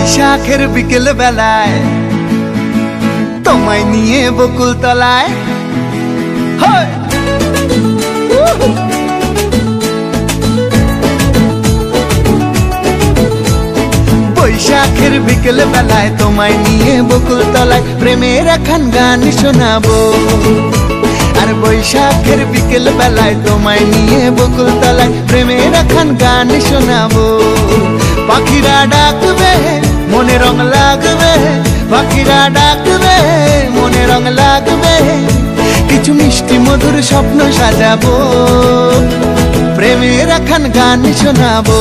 বৈশাখের বিকেল বেলায় তোমায় নিয়ে বকুল তলায় বৈশাখের বিকেল বেলায় তোমায় নিয়ে বকুল তলায় প্রেমের একখান গান শোনাবো। আর বৈশাখের বিকেল বেলায় তোমায় নিয়ে বকুল তলায় প্রেমের একখান গান শোনাবো। পাখিরা ডাকবে মনে রং লাগবে, পাখিরা ডাকবে মনে রং লাগবে, কিছু মিষ্টি মধুর স্বপ্ন সাজাবো, প্রেমের একখান গান শোনাবো।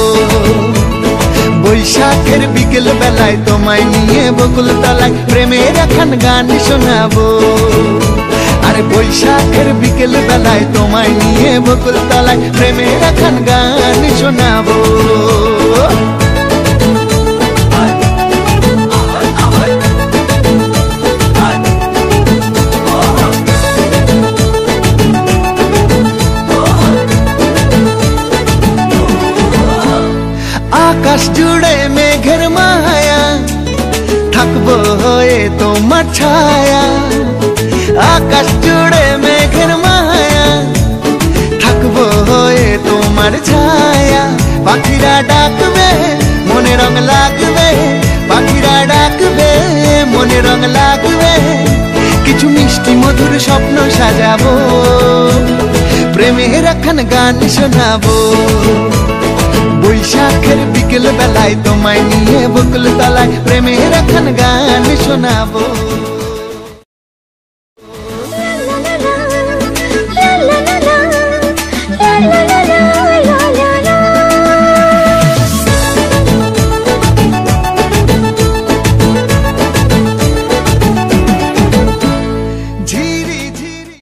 বৈশাখের বিকেল বেলায় তোমায় নিয়ে বকুল তলায় প্রেমের একখান গান শোনাবো। আর বৈশাখের বিকেল বেলায় তোমায় নিয়ে বকুল তলায় প্রেমের একখান গান শোনাবো। আকাশ জুড়ে মেঘের মায়া, থাকবো হয়ে তোমার ছায়া। আকাশ জুড়ে মেঘের মায়া, থাকবো হয়ে তোমার ছায়া। পাখিরা ডাকবে মনে রং লাগবে, পাখিরা ডাকবে মনে রং লাগবে, কিছু মিষ্টি মধুর স্বপ্ন সাজাবো, প্রেমের একখান গান শোনাবো। বৈশাখের বিকেল বেলায় তোমায় নিয়ে বকুল তলায় প্রেমের একখান গান শোনাবো।